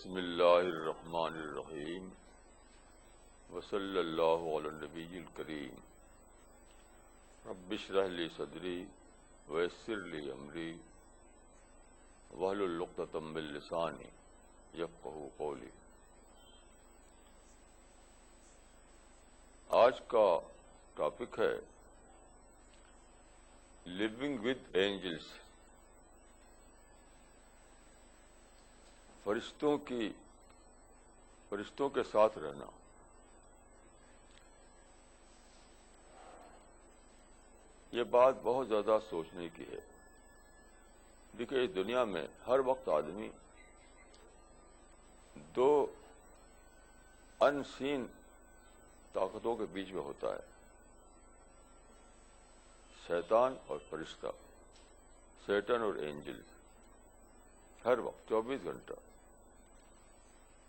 بسم اللہ الرحمن الرحیم وصلی اللہ علی النبی الکریم رب اشرح لی صدری ویسر لی امری واحلل عقدۃ من لسانی یفقہوا قولی۔ آج کا ٹاپک ہے لیونگ ود اینجلس، فرشتوں کے ساتھ رہنا۔ یہ بات بہت زیادہ سوچنے کی ہے۔ دیکھیے، اس دنیا میں ہر وقت آدمی دو ان سین طاقتوں کے بیچ میں ہوتا ہے، شیطان اور فرشتہ، سیٹن اور اینجل، ہر وقت 24 گھنٹہ۔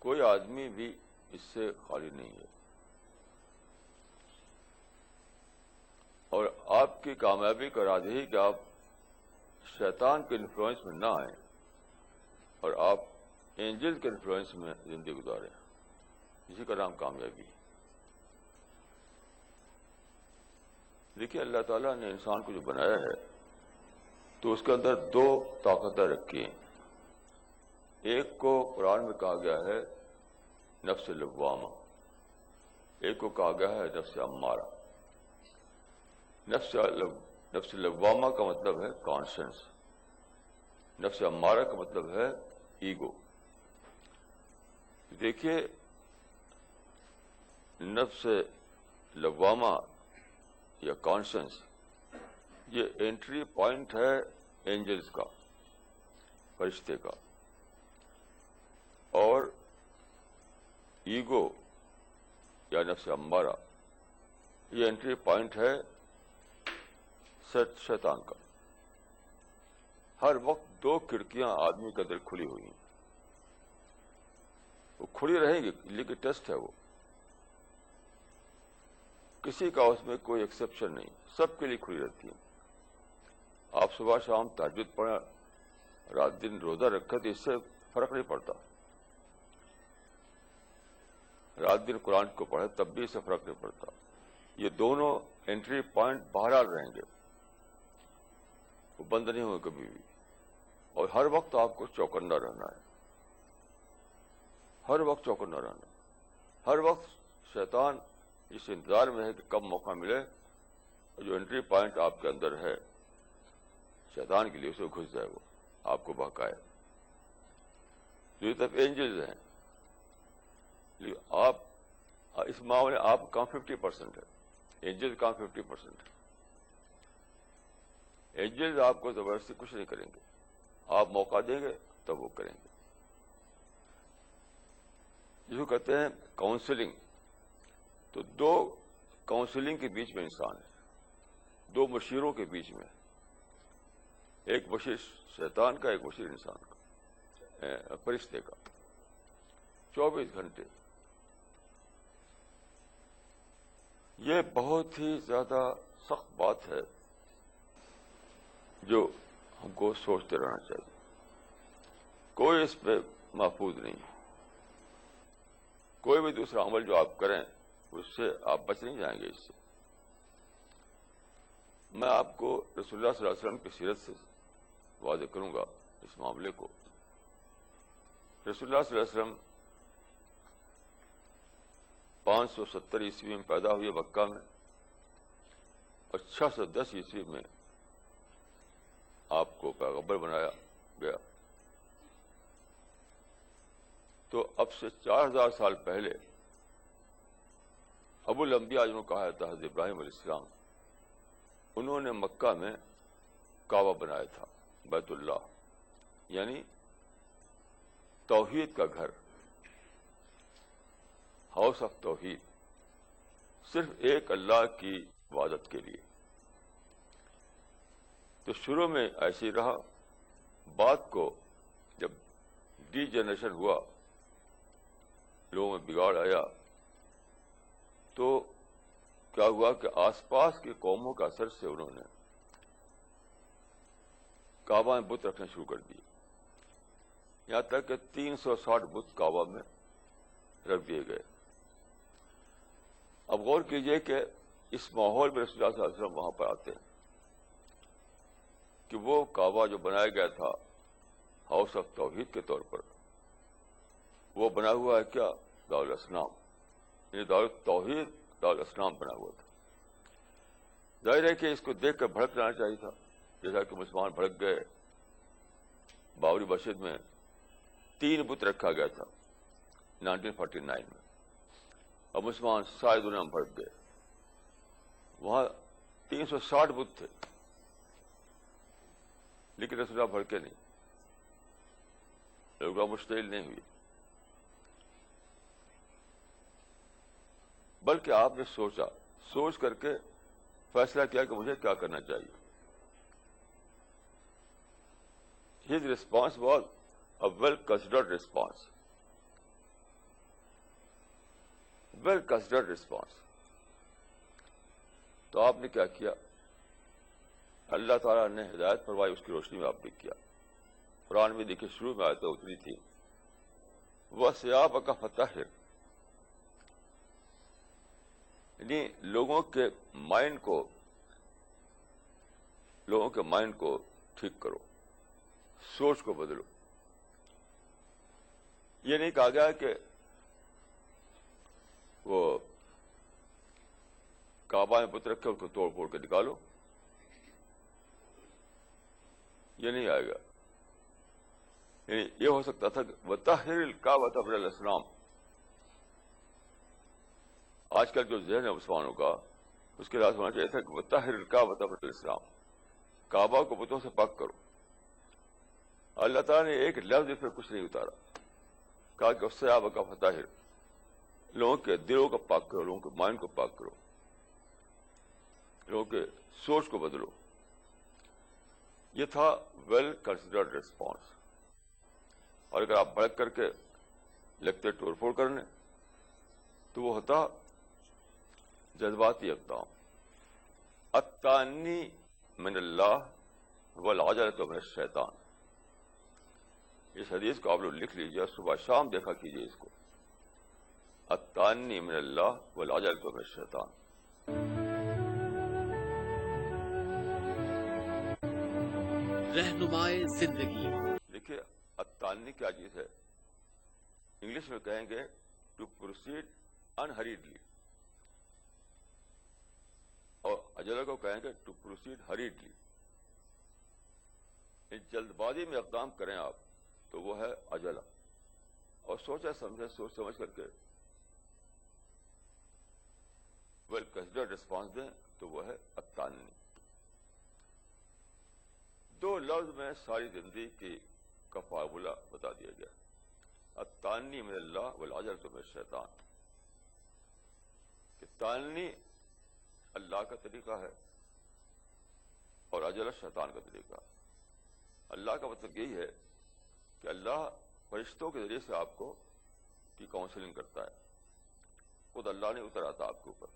کوئی آدمی بھی اس سے خالی نہیں ہے، اور آپ کی کامیابی کا راز یہی کہ آپ شیطان کے انفلوئنس میں نہ آئیں اور آپ اینجل کے انفلوئنس میں زندگی گزاریں۔ اسی کا نام کامیابی ہے۔ دیکھیے، اللہ تعالیٰ نے انسان کو جو بنایا ہے تو اس کے اندر دو طاقتیں رکھی ہیں۔ ایک کو قرآن میں کہا گیا ہے نفس لوامہ، ایک کو کہا گیا ہے نفس امارہ۔ نفس لوامہ کا مطلب ہے کانشنس، نفس امارہ کا مطلب ہے ایگو۔ دیکھیے، نفس لوامہ یا کانشنس، یہ انٹری پوائنٹ ہے اینجلز کا، فرشتے کا، اور ایگو یا نفس امارہ یہ انٹری پوائنٹ ہے شیطان کا۔ ہر وقت دو کھڑکیاں آدمی کے اندر کھلی ہوئی ہیں، وہ کھلی رہیں گی، لیکن ٹیسٹ ہے وہ، کسی کا اس میں کوئی ایکسیپشن نہیں، سب کے لیے کھلی رہتی ہیں۔ آپ صبح شام تہجد پڑھیں، رات دن روزہ رکھیں تو اس سے فرق نہیں پڑتا، رات دن قرآن کو پڑھیں تب بھی اس سے فرق نہیں پڑتا۔ یہ دونوں انٹری پوائنٹ بہرحال رہیں گے، وہ بند نہیں ہوئے کبھی بھی، اور ہر وقت آپ کو چوکنا رہنا ہے، ہر وقت چوکنا رہنا۔ ہر وقت شیطان اس انتظار میں ہے کہ کب موقع ملے اور جو انٹری پوائنٹ آپ کے اندر ہے شیطان کے لیے اسے گھس جائے، وہ آپ کو بہکائے۔ یہ تب اینجلز ہیں، آپ اس معاملے آپ کام 50% ہے، اینجل کام 50% ہے۔ اینجلز آپ کو زبردستی کچھ نہیں کریں گے، آپ موقع دیں گے تب وہ کریں گے۔ جس کو کہتے ہیں کاؤنسلنگ، تو دو کاؤنسلنگ کے بیچ میں انسان ہے، دو مشیروں کے بیچ میں، ایک مشیر شیطان کا، ایک مشیر انسان کا، فرشتے کا، 24 گھنٹے۔ یہ بہت ہی زیادہ سخت بات ہے جو ہم کو سوچتے رہنا چاہیے۔ کوئی اس پہ محفوظ نہیں، کوئی بھی دوسرا عمل جو آپ کریں اس سے آپ بچ نہیں جائیں گے۔ اس سے میں آپ کو رسول اللہ صلی اللہ علیہ وسلم کی سیرت سے واضح کروں گا اس معاملے کو۔ رسول اللہ صلی اللہ علیہ وسلم 570 عیسوی میں پیدا ہوئے مکہ میں، اور 610 عیسوی میں آپ کو پیغمبر بنایا گیا۔ تو اب سے 4000 سال پہلے ابو الانبیاء جنہوں کہا جاتا ہے حضرت ابراہیم علیہ السلام، انہوں نے مکہ میں کعبہ بنایا تھا، بیت اللہ، یعنی توحید کا گھر، ہاؤس آف توحید، صرف ایک اللہ کی عبادت کے لیے۔ تو شروع میں ایسے ہی رہا، بعد کو جب ڈی جنریشن ہوا، لوگوں میں بگاڑ آیا، تو کیا ہوا کہ آس پاس کی قوموں کا اثر سے انہوں نے کعبہ میں بت رکھنا شروع کر دیے، یہاں تک کہ 360 بت کعبہ میں رکھ دیے گئے. اب غور کیجئے کہ اس ماحول میں رسول اللہ صلی اللہ علیہ وسلم وہاں پر آتے ہیں کہ وہ کعبہ جو بنایا گیا تھا ہاؤس آف توحید کے طور پر، وہ بنا ہوا ہے کیا؟ دارالاسلام، یعنی دارالتوحید دارالاسلام بنا ہوا تھا. ظاہر ہے کہ اس کو دیکھ کر بھڑک جانا چاہیے تھا، جیسا کہ مسلمان بھڑک گئے. بابری مسجد میں 3 بت رکھا گیا تھا 1949 میں، اور مسلمان ساری دنیا میں بھڑک گئے. وہاں 360 بت تھے، لیکن رسول اللہ بھڑکے نہیں، لوگوں مشتعل نہیں ہوئی، بلکہ آپ نے سوچ کر کے فیصلہ کیا کہ مجھے کیا کرنا چاہیے. His response was a well considered response. Well considered response. تو آپ نے کیا کیا؟ اللہ تعالیٰ نے ہدایت فرمائی، اس کی روشنی میں آپ نے کیا. قرآن میں دیکھیے شروع میں آیتیں اتری تھی، وَثِيَابَكَ فَطَهِّرْ، یعنی لوگوں کے مائنڈ کو ٹھیک کرو، سوچ کو بدلو. یہ نہیں کہا گیا کہ وہ کعبہ میں بت رکھے اس کو توڑ پھوڑ کے نکالو، یہ نہیں آئے گا. یعنی یہ ہو سکتا تھا کہ وَطَهِّرِ الْكَعْبَةَ مِنَ الْأَصْنَامِ. آج کل جو ذہن ہے مسلمانوں کا، اس کے لحاظ ہونا چاہیے تھا کہ وَطَهِّرِ الْكَعْبَةَ مِنَ الْأَصْنَامِ، کعبہ کو بتوں سے پاک کرو. اللہ تعالیٰ نے ایک لفظ اس پہ کچھ نہیں اتارا، کہا کہ وَثِيَابَكَ فَطَهِّرْ، لوگوں کے دلوں کو پاک کرو، لوگوں کے مائنڈ کو پاک کرو، لوگوں کے سوچ کو بدلو. یہ تھا ویل کنسیڈرڈ ریسپانس. اور اگر آپ بھڑک کر کے لگتے توڑ پھوڑ کرنے تو وہ ہوتا جذباتی اقدام. التانی من اللہ والعجلۃ من الشیطان. اس حدیث کو آپ لوگ لکھ لیجیے، صبح شام دیکھا کیجیے اس کو. التانی من اللہ والعجلۃ من الشیطان. رہنمائے زندگی. دیکھیے التانی کیا چیز ہے؟ انگلش میں کہیں گے ٹو پروسیڈ انہریڈلی، اور عجلہ کو کہیں گے ٹو پروسیڈ ہریڈلی. جلد بازی میں اقدام کریں آپ تو وہ ہے عجلہ، اور سوچ سمجھ کر کے ویل کنسیڈرڈ ریسپانس دیں تو وہ ہے التانی. 2 لفظ میں ساری زندگی کا فارمولہ بتا دیا گیا. التانی من اللہ والعجلۃ من الشیطان. کہ تانی اللہ کا طریقہ ہے اور عجلہ شیطان کا طریقہ. اللہ کا مطلب یہی ہے کہ اللہ فرشتوں کے ذریعے سے آپ کو کی کاؤنسلنگ کرتا ہے. خود اللہ نے اتر آتا آپ کے اوپر.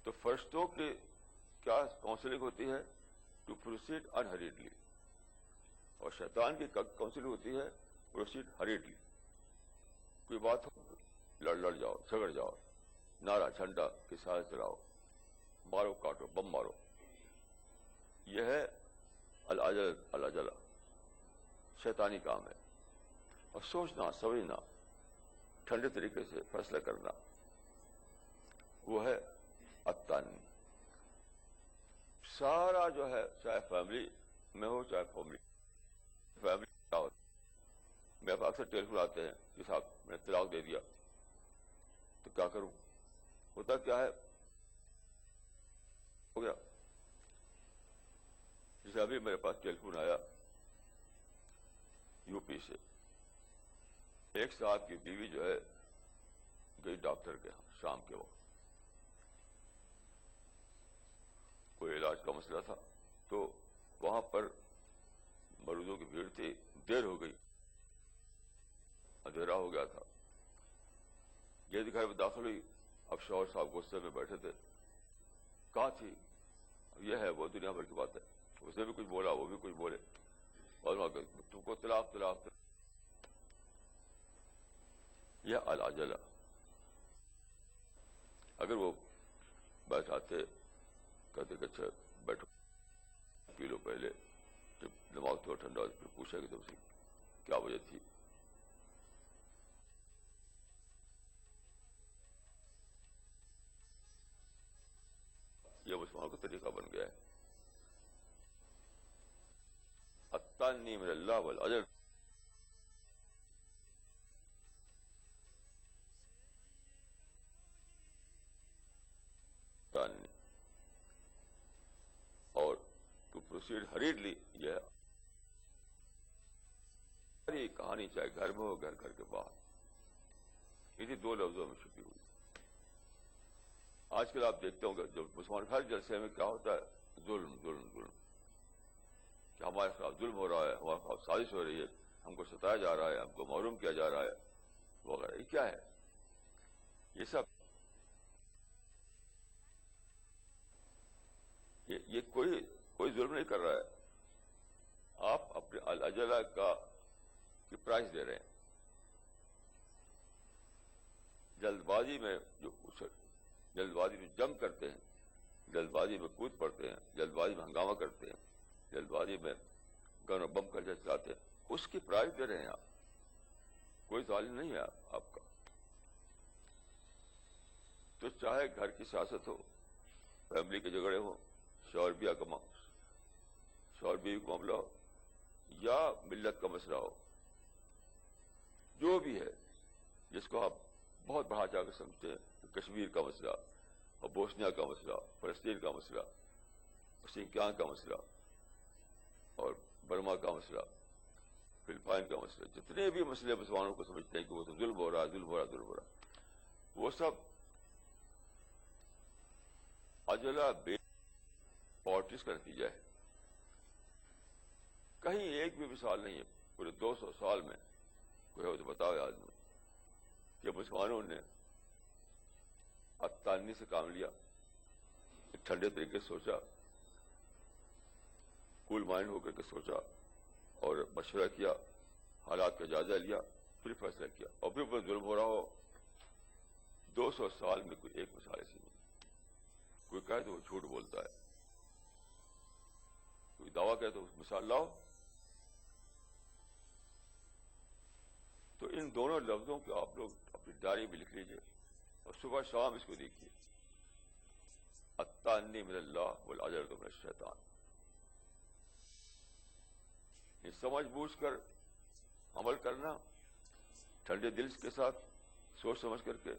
تو فرشتوں کی کیا کاؤنسلنگ ہوتی ہے؟ To proceed unhurriedly. اور شیطان کی کاؤنسلنگ ہوتی ہے پروسیڈ ہریڈلی. کوئی بات ہو لڑ جاؤ، جھگڑ جاؤ، نعرہ جھنڈا کے سائے چلاؤ، مارو کاٹو، بم مارو. یہ ہے العجلہ، شیطانی کام ہے. اور سوچنا سمجھنا، ٹھنڈے طریقے سے فیصلہ کرنا، وہ ہے التانی. سارا جو ہے، چاہے فیملی میں ہو چاہے فیملی کیا ہوتا. میرے پاس اکثر ٹیلیفون آتے ہیں کہ صاحب میں نے طلاق دے دیا تو کیا کروں. ہوتا کیا ہے، ہو گیا. جیسے ابھی میرے پاس ٹیلیفون آیا یو پی سے، ایک صاحب کی بیوی جو ہے گئی ڈاکٹر کے شام کے وقت، کوئی علاج کا مسئلہ تھا. تو وہاں پر مریضوں کی بھیڑ تھی، دیر ہو گئی، اندھیرا ہو گیا تھا. یہ دکھائی میں داخل ہوئی. اب شوہر صاحب غصے میں بیٹھے تھے. کہاں تھی؟ یہ ہے وہ دنیا بھر کی بات ہے. اس نے بھی کچھ بولا، وہ بھی کچھ بولے. اور وہاں تم کو طلاق طلاق یہ العجلہ. اگر وہ بیٹھاتے کہتے کہ اچھا بیٹھو پی لو پہلے، جب دماغ تھوڑا ٹھنڈا ہو پھر پوچھا کہ تم سے کیا وجہ تھی. یہ مسلمانوں کا طریقہ بن گیا ہے. التانی من اللہ والعجل. اور ٹو پروسیڈ ہریڈلی، یہ ساری کہانی چاہے گھر میں ہو گھر کے باہر، اسی دو لفظوں میں چھپی ہوئی. آج کل آپ دیکھتے ہوں گے جو مسلمان ہر جلسے میں کیا ہوتا ہے، ظلم ظلم ظلم، کہ ہمارے خلاف ظلم ہو رہا ہے، ہمارے خلاف سازش ہو رہی ہے، ہم کو ستایا جا رہا ہے، ہم کو محروم کیا جا رہا ہے وغیرہ. یہ کیا ہے؟ یہ سب یہ کوئی ظلم نہیں کر رہا ہے. آپ اپنے العجلہ کی پرائز دے رہے ہیں. جلد بازی میں جلد بازی میں جنگ کرتے ہیں، جلد بازی میں کود پڑتے ہیں، جلد بازی میں ہنگامہ کرتے ہیں، جلد بازی میں گن و بم کر چلاتے ہیں، اس کی پرائز دے رہے ہیں آپ. کوئی ظالم نہیں ہے آپ کا. تو چاہے گھر کی سیاست ہو، فیملی کے جھگڑے ہوں، شوہر بیوی کا معاملہ ہو، یا ملت کا مسئلہ ہو، جو بھی ہے جس کو آپ بہت بڑھا چڑھا کر سمجھتے ہیں، کشمیر کا مسئلہ اور بوسنیا کا مسئلہ، فلسطین کا مسئلہ، سنکیانگ کا مسئلہ اور برما کا مسئلہ، فلپائن کا مسئلہ، جتنے بھی مسئلے مسلمانوں کو سمجھتے ہیں کہ وہ تو ظلم ہو رہا ہے، ظلم ہو رہا ہے، ظلم ہو رہا ہے، وہ سب عجلہ بے پالیٹکس کا نتیجہ ہے. کہیں ایک بھی مثال نہیں ہے پورے 200 سال میں کوئی ہو تو بتاؤ آدمی کہ مسلمانوں نے التانی سے کام لیا، ایک ٹھنڈے طریقے سے سوچا، کول مائنڈ ہو کر کے سوچا اور مشورہ کیا، حالات کا جائزہ لیا، پھر فیصلہ کیا، اور پھر ظلم ہو رہا ہو. 200 سال میں کوئی ایک مثال ایسی نہیں. کوئی کہے تو وہ جھوٹ بولتا ہے، کوئی دعویٰ کہے تو مثال لاؤ. تو ان دونوں لفظوں کو آپ لوگ اپنی ڈائری میں لکھ لیجئے اور صبح شام اس کو دیکھیے. التانی من اللہ والعجلۃ من الشیطان. یہ سمجھ بوجھ کر عمل کرنا، ٹھنڈے دل کے ساتھ سوچ سمجھ کر کے،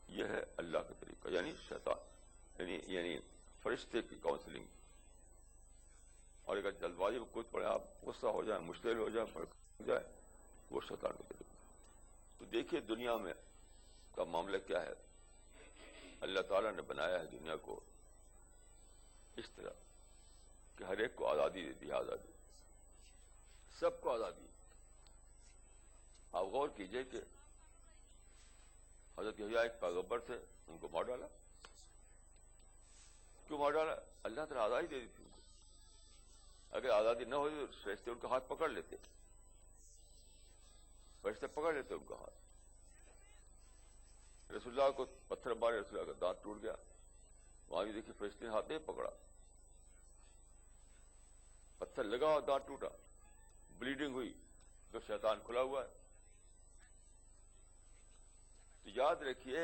یہ ہے اللہ کا طریقہ، یعنی شیطان، یعنی فرشتے کی کاؤنسلنگ. اور اگر جلد بازی میں کود پڑے، آپ غصہ ہو جائیں، مشتعل ہو جائیں، بھڑک جائیں، وہ شیطان کا طریقہ. تو دیکھیے دنیا میں کا معاملہ کیا ہے. اللہ تعالیٰ نے بنایا ہے دنیا کو اس طرح کہ ہر ایک کو آزادی دے دی. آزادی، سب کو آزادی. آپ غور کیجئے کہ حضرت یحییٰ ایک پیغمبر تھے، ان کو مار ڈالا. کیوں مار ڈالا؟ اللہ تعالیٰ آزادی دے دی تھی ان کو. اگر آزادی نہ ہوئی تو فرشتے ان کا ہاتھ پکڑ لیتے، فرشتے پکڑ لیتے ان کا ہاتھ. رسول اللہ کو پتھر مارے، رسول اللہ کا دانت ٹوٹ گیا. وہاں بھی دیکھیے فرشتے نے ہاتھ نہیں پکڑا، پتھر لگا اور دانت ٹوٹا، بلیڈنگ ہوئی، تو شیطان کھلا ہوا ہے. تو یاد رکھیے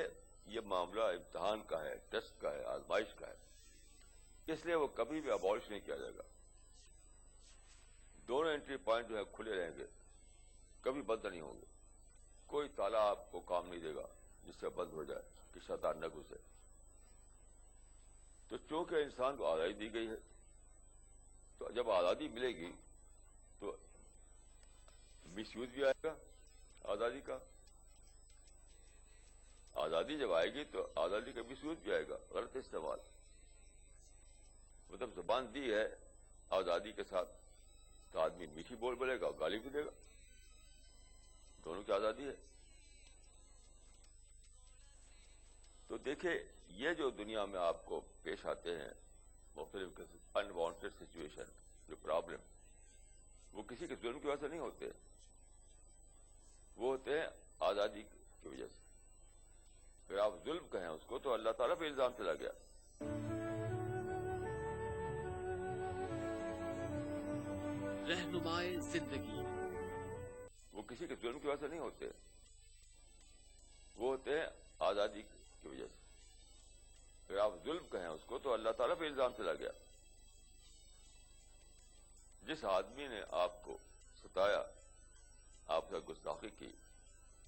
یہ معاملہ امتحان کا ہے، ٹیسٹ کا ہے، آزمائش کا ہے. اس لیے وہ کبھی بھی ابالش نہیں کیا جائے گا. دونوں انٹری پوائنٹ جو ہے کھلے رہیں گے، کبھی بند نہیں ہوں گے. کوئی تالا آپ کو کام نہیں دے گا جس سے بند ہو جائے کہ شیطان نہ گھسے. تو چونکہ انسان کو آزادی دی گئی ہے، تو جب آزادی ملے گی تو مس یوز بھی آئے گا آزادی کا. آزادی جب آئے گی تو آزادی کا مس یوز بھی آئے گا، غلط استعمال. مطلب زبان دی ہے آزادی کے ساتھ تو آدمی میٹھی بول بولے گا اور گالی بھی دے گا. دونوں کی آزادی ہے. تو دیکھیں یہ جو دنیا میں آپ کو پیش آتے ہیں مختلف قسم انوانٹیڈ سچویشن، جو پرابلم، وہ کسی کے ظلم کی وجہ سے نہیں ہوتے، وہ ہوتے ہیں آزادی کی وجہ سے۔ اگر آپ ظلم کہیں اس کو تو اللہ تعالیٰ پہ الزام چلا گیا۔ رہنمائے زندگی وہ کسی کے ظلم کی وجہ سے نہیں ہوتے، وہ ہوتے ہیں آزادی کی وجہ سے۔ اگر آپ ظلم کہیں اس کو تو اللہ تعالیٰ پہ الزام چلا گیا۔ جس آدمی نے آپ کو ستایا، آپ کا گستاخی کی،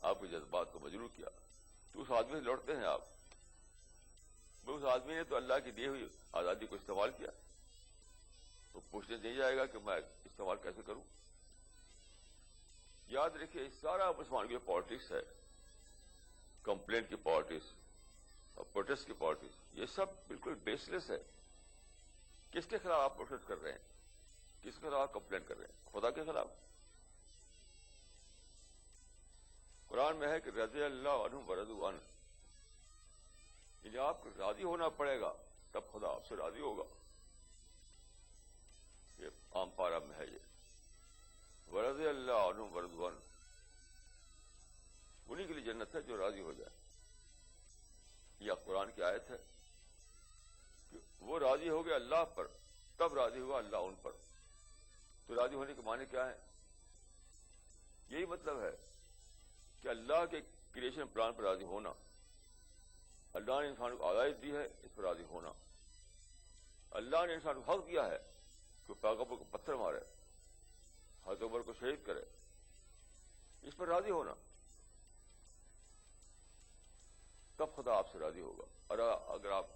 آپ کے جذبات کو مجروح کیا، تو اس آدمی سے لڑتے ہیں آپ۔ اس آدمی نے تو اللہ کی دی ہوئی آزادی کو استعمال کیا، تو پوچھنے نہیں جائے گا کہ میں استعمال کیسے کروں۔ یاد رکھیے، اس سارا مسلمان کی پالیٹکس ہے، کمپلینٹ کی پالیٹکس اور پروٹیسٹ کی پالیٹکس، یہ سب بالکل بیس لیس ہے۔ کس کے خلاف آپ پروٹیسٹ کر رہے ہیں؟ کس کے خلاف کمپلین کر رہے ہیں؟ خدا کے خلاف۔ قرآن میں ہے کہ رضی اللہ عنہم ورضوا عنہ، یعنی آپ کو راضی ہونا پڑے گا تب خدا آپ سے راضی ہوگا۔ یہ عام پارہ میں ہے یہ، ورضی اللہ عنہم ورضوا عنہ، انہیں کے لیے جنت ہے جو راضی ہو جائے۔ یہ قرآن کی آیت ہے کہ وہ راضی ہو گئے اللہ پر، تب راضی ہوا اللہ ان پر۔ تو راضی ہونے کے معنی کیا ہے؟ یہی مطلب ہے کہ اللہ کے کریشن پلان پر راضی ہونا، اللہ نے انسان کو آزادی دی ہے اس پر راضی ہونا، اللہ نے انسان کو حق دیا ہے کہ پیغمبر کو پتھر مارے، حضرت عمر کو شہید کرے، اس پر راضی ہونا، تب خدا آپ سے راضی ہوگا۔ اور اگر آپ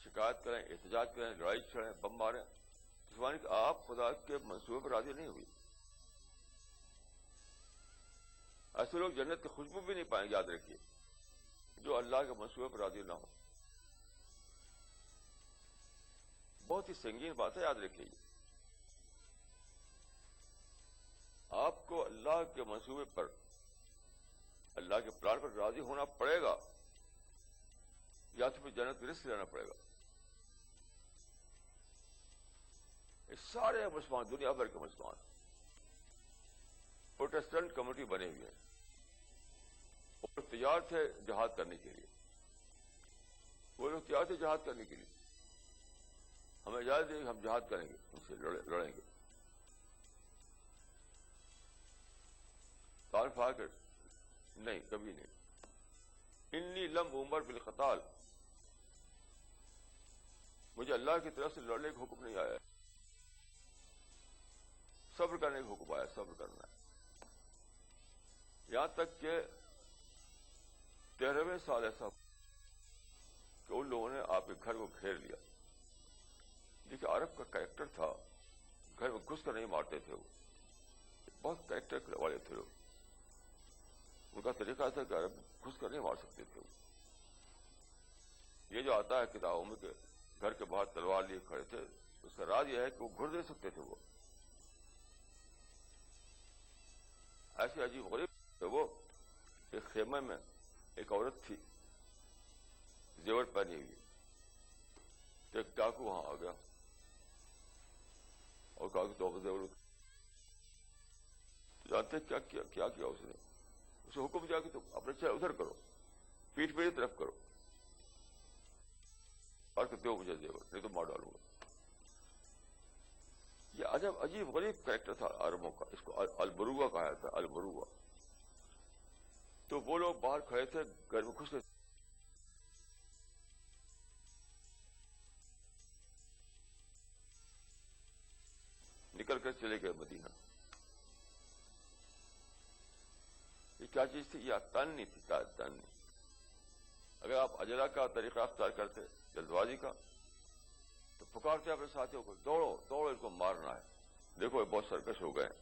شکایت کریں، احتجاج کریں، لڑائی چھڑیں، بم ماریں، تو سمجھیں کہ آپ خدا کے منصوبے پر راضی نہیں ہوئی۔ ایسے لوگ جنت کی خوشبو بھی نہیں پائیں گے، یاد رکھیے، جو اللہ کے منصوبے پر راضی نہ ہو۔ بہت ہی سنگین بات ہے، یاد رکھیے۔ آپ کو اللہ کے منصوبے پر، اللہ کے پلان پر راضی ہونا پڑے گا، یا تو پھر جنت کی رزق لینا پڑے گا۔ یہ سارے مسلمان، دنیا بھر کے مسلمان پروٹیسٹنٹ کمیونٹی بنے ہوئے ہیں اور تیار تھے جہاد کرنے کے لیے۔ وہ لوگ تیار تھے جہاد کرنے کے لیے، ہمیں اجازت دیں کہ ہم جہاد کریں گے، ان سے لڑیں گے۔ طائف آ کر نہیں، کبھی نہیں، انی لم عمر بالقتال، مجھے اللہ کی طرف سے لڑنے کا حکم نہیں آیا، صبر کرنے کا حکم آیا، صبر کرنا ہے۔ یہاں تک کہ 13ویں سال ایسا کہ ان لوگوں نے آپ کے گھر کو گھیر لیا۔ دیکھیے، عرب کا کریکٹر تھا، گھر میں گھس کر نہیں مارتے تھے، وہ بہت کریکٹر والے تھے لوگ۔ ان کا طریقہ تھا کہ عرب گھس کر نہیں مار سکتے تھے۔ یہ جو آتا ہے کتابوں میں کہ گھر کے باہر تلوار لیے کھڑے تھے، اس کا راز یہ ہے کہ وہ گھر دے سکتے تھے۔ وہ ایسے عجیب غریب تھے۔ وہ ایک خیمے میں ایک عورت تھی، زیور پہنی ہوئی، تو ایک ڈاکو وہاں آ گیا اور کہا کہ تو زیور جانتے کیا کیا اس نے؟ اسے حکم دیا کہ تم اپنے چہرے ادھر کرو، پیٹھ میری طرف کرو، اور کہ دو مجھے زیور، نہیں تو مار ڈالوں گا۔ یہ عجیب غریب کریکٹر تھا عربوں کا، اس کو البروا کہا جاتا ہے، البروا۔ تو وہ لوگ باہر کھڑے تھے، گھر میں گھس کے نکل کر چلے گئے مدینہ۔ یہ کیا چیز تھی؟ یہ تن تھی، تن۔ اگر آپ اجلا کا طریقہ اختیار کرتے، جلد بازی کا، تو پکارتے اپنے ساتھیوں کو، دوڑو دوڑو، اس کو مارنا ہے۔ دیکھو یہ بہت سرکش ہو گئے ہیں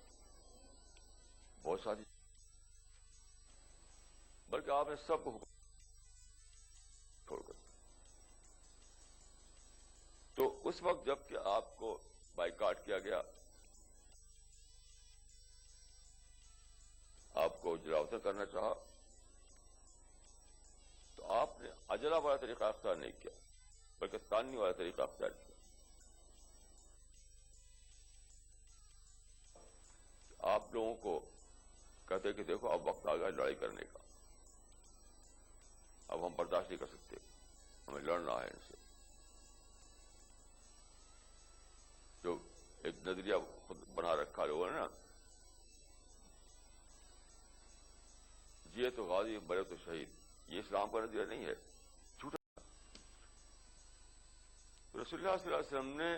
بہت ساتھی، بلکہ آپ نے سب کو چھوڑ کر۔ تو اس وقت جب کہ آپ کو بائیکاٹ کیا گیا، آپ کو جلاوطن کرنا چاہا، تو آپ نے اجلا والا طریقہ اختیار نہیں کیا، بلکہ تاننی والا طریقہ اختیار کیا۔ آپ لوگوں کو کہتے کہ دیکھو اب وقت آ گیا لڑائی کرنے کا، اب ہم برداشت نہیں کر سکتے، ہمیں لڑنا ہے ان سے. جو ایک نظریہ خود بنا رکھا لوگوں نے نا، جیے تو غازی مرے تو شہید، یہ اسلام کا نظریہ نہیں ہے، جھوٹا. رسول اللہ صلی اللہ علیہ وسلم نے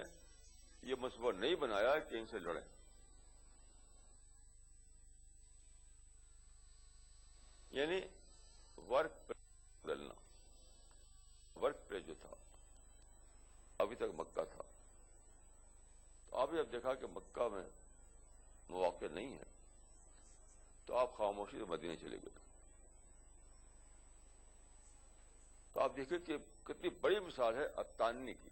یہ منصوبہ نہیں بنایا کہ ان سے لڑیں. یعنی ورک بدلنا، ورک پلیس جو تھا ابھی تک مکہ تھا، تو آپ نے اب دیکھا کہ مکہ میں مواقع نہیں ہے، تو آپ خاموشی سے مدینے چلے گئے. تو آپ دیکھیں کہ کتنی بڑی مثال ہے التانی کی،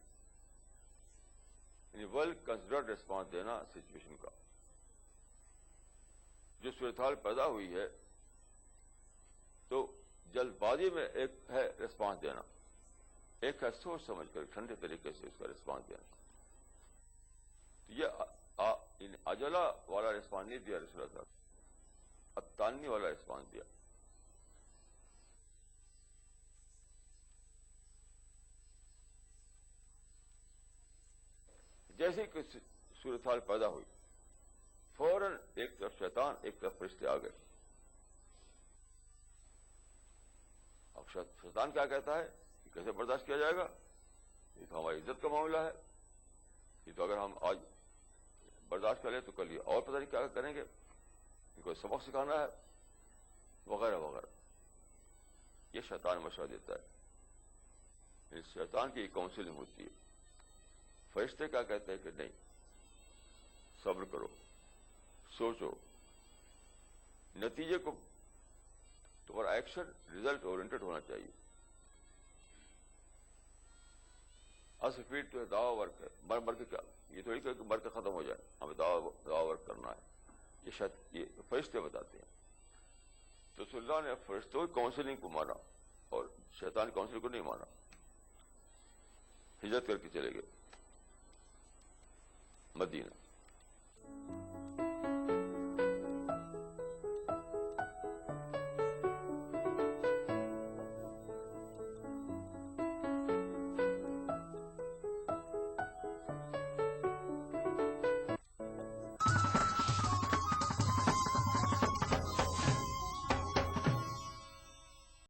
یعنی ویل کنسیڈرڈ ریسپانس دینا سچویشن کا. جو صورتحال پیدا ہوئی ہے تو جلد بازی میں ایک ہے ریسپانس دینا، ایک ہے سوچ سمجھ کر ٹھنڈے طریقے سے اس کا ریسپانس دینا. تو یہ عجلہ والا ریسپانس نہیں دیا رسول اللہ صلی اللہ علیہ وسلم، التانی والا ریسپانس دیا. جیسے کہ صورتحال پیدا ہوئی فوراً ایک طرف شیطان ایک طرف فرشتے آ گئے. اب شیطان کیا کہتا ہے کہ کیسے برداشت کیا جائے گا، یہ تو ہماری عزت کا معاملہ ہے، یہ تو اگر ہم آج برداشت کریں تو کل یہ اور پتہ نہیں کیا کریں گے، ان کو سبق سکھانا ہے وغیرہ وغیرہ. یہ شیطان مشورہ دیتا ہے، اس شیطان کی کاؤنسلنگ ہوتی ہے. فرشتے کیا کہتے ہیں کہ نہیں، صبر کرو، سوچو، نتیجے کو تمہارا ایکشن ریزلٹ اورینٹڈ ہونا چاہیے. اسپیڈ تو دعوی ورک ہے، مر کے کیا، یہ تھوڑی کہ مر کے ختم ہو جائے، ہمیں دعوی ورک کرنا ہے. یہ فرشتے بتاتے ہیں. تو صلی اللہ نے فرشتوں کی کاؤنسلنگ کو مانا اور شیطان کی کاؤنسلنگ کو نہیں مانا، ہجرت کر کے چلے گئے مدینہ.